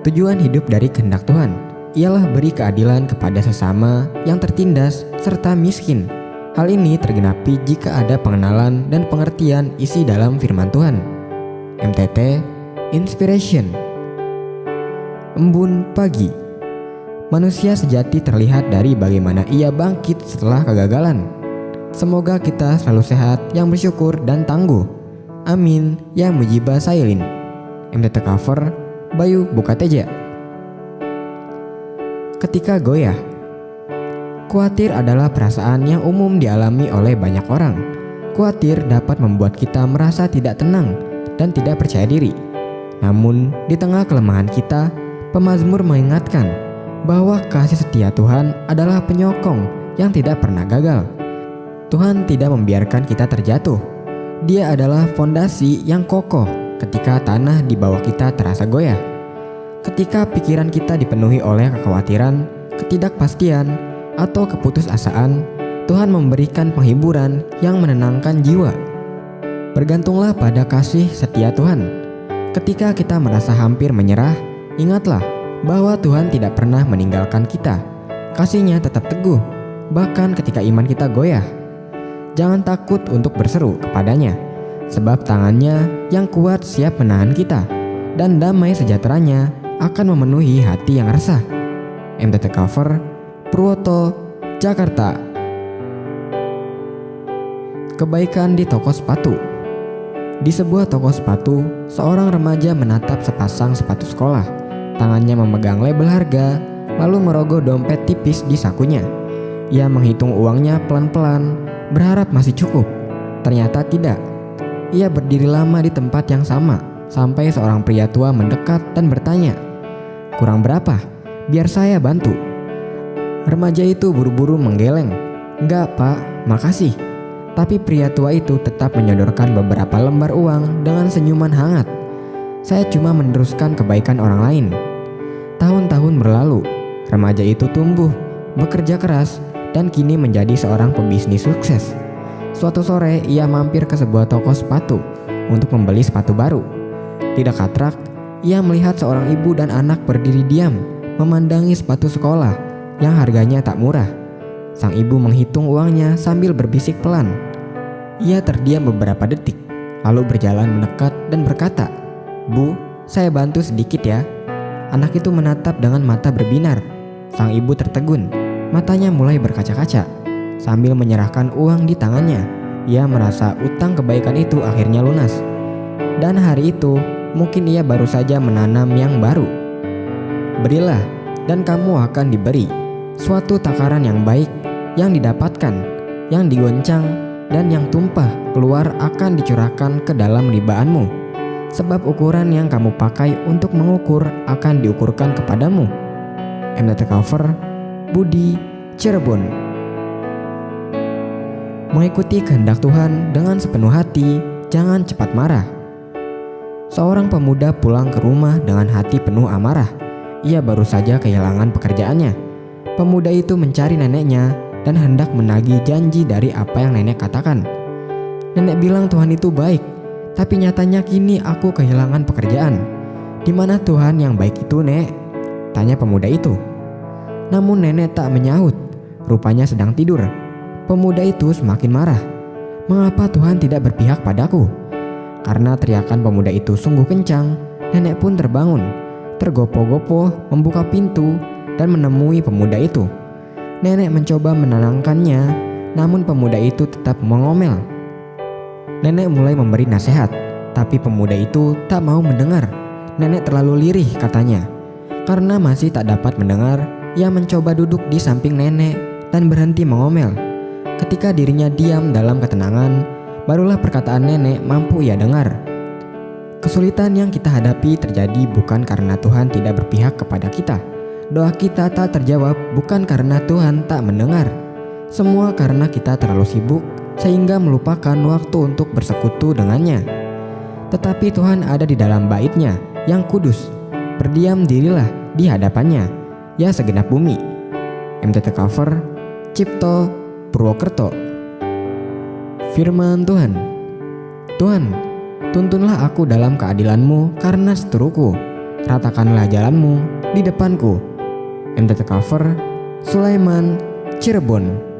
Tujuan hidup dari kehendak Tuhan ialah beri keadilan kepada sesama yang tertindas serta miskin. Hal ini tergenapi jika ada pengenalan dan pengertian isi dalam firman Tuhan. MTT Inspiration. Embun pagi. Manusia sejati terlihat dari bagaimana ia bangkit setelah kegagalan. Semoga kita selalu sehat, yang bersyukur dan tangguh. Amin. Ya Mujibah Sailin. MTT cover Bayu Bukateja. Ketika goyah. Khawatir adalah perasaan yang umum dialami oleh banyak orang. Khawatir dapat membuat kita merasa tidak tenang dan tidak percaya diri. Namun, di tengah kelemahan kita, pemazmur mengingatkan bahwa kasih setia Tuhan adalah penyokong yang tidak pernah gagal. Tuhan tidak membiarkan kita terjatuh. Dia adalah fondasi yang kokoh ketika tanah di bawah kita terasa goyah. Ketika pikiran kita dipenuhi oleh kekhawatiran, ketidakpastian, atau keputusasaan, Tuhan memberikan penghiburan yang menenangkan jiwa. Bergantunglah pada kasih setia Tuhan. Ketika kita merasa hampir menyerah, ingatlah bahwa Tuhan tidak pernah meninggalkan kita. Kasih-Nya tetap teguh, bahkan ketika iman kita goyah. Jangan takut untuk berseru kepadanya, sebab tangan-Nya yang kuat siap menahan kita, dan damai sejahteranya akan memenuhi hati yang resah. MTT cover Purwoto, Jakarta. Kebaikan di toko sepatu. Di sebuah toko sepatu, seorang remaja menatap sepasang sepatu sekolah. Tangannya memegang label harga, lalu merogoh dompet tipis di sakunya. Ia menghitung uangnya pelan-pelan, berharap masih cukup. Ternyata tidak. Ia berdiri lama di tempat yang sama, sampai seorang pria tua mendekat dan bertanya, "Kurang berapa? Biar saya bantu." Remaja itu buru-buru menggeleng. "Enggak pak, makasih." Tapi pria tua itu tetap menyodorkan beberapa lembar uang dengan senyuman hangat. "Saya cuma meneruskan kebaikan orang lain." Tahun-tahun berlalu, remaja itu tumbuh, bekerja keras, dan kini menjadi seorang pebisnis sukses. Suatu sore ia mampir ke sebuah toko sepatu untuk membeli sepatu baru. Tidak katrak, ia melihat seorang ibu dan anak berdiri diam, memandangi sepatu sekolah yang harganya tak murah. Sang ibu menghitung uangnya sambil berbisik pelan. Ia terdiam beberapa detik, lalu berjalan mendekat dan berkata, "Bu, saya bantu sedikit ya." Anak itu menatap dengan mata berbinar. Sang ibu tertegun, matanya mulai berkaca-kaca. Sambil menyerahkan uang di tangannya, ia merasa utang kebaikan itu akhirnya lunas. Dan hari itu, mungkin ia baru saja menanam yang baru. Berilah, dan kamu akan diberi. Suatu takaran yang baik, yang didapatkan, yang digoncang, dan yang tumpah keluar akan dicurahkan ke dalam libaanmu. Sebab ukuran yang kamu pakai untuk mengukur akan diukurkan kepadamu. MTT cover Budi, Cirebon. Mengikuti kehendak Tuhan dengan sepenuh hati, jangan cepat marah. Seorang pemuda pulang ke rumah dengan hati penuh amarah. Ia baru saja kehilangan pekerjaannya. Pemuda itu mencari neneknya dan hendak menagih janji dari apa yang nenek katakan. Nenek bilang Tuhan itu baik, tapi nyatanya kini aku kehilangan pekerjaan. "Di mana Tuhan yang baik itu, Nek?" tanya pemuda itu. Namun nenek tak menyahut, rupanya sedang tidur. Pemuda itu semakin marah. "Mengapa Tuhan tidak berpihak padaku?" Karena teriakan pemuda itu sungguh kencang, nenek pun terbangun, tergopoh-gopoh membuka pintu dan menemui pemuda itu. Nenek mencoba menenangkannya, namun pemuda itu tetap mengomel. Nenek mulai memberi nasihat, tapi pemuda itu tak mau mendengar. Nenek terlalu lirih katanya. Karena masih tak dapat mendengar, ia mencoba duduk di samping nenek dan berhenti mengomel. Ketika dirinya diam dalam ketenangan, barulah perkataan nenek mampu ia dengar. Kesulitan yang kita hadapi terjadi bukan karena Tuhan tidak berpihak kepada kita. Doa kita tak terjawab bukan karena Tuhan tak mendengar. Semua karena kita terlalu sibuk sehingga melupakan waktu untuk bersekutu dengannya. Tetapi Tuhan ada di dalam bait-Nya yang kudus. Berdiam dirilah di hadapannya, ya segenap bumi. MTT cover Cipto, Purwokerto. Firman Tuhan. Tuhan, tuntunlah aku dalam keadilan-Mu karena seteruku. ratakanlah jalanmu di depanku. MTT Cover, Sulaiman, Cirebon.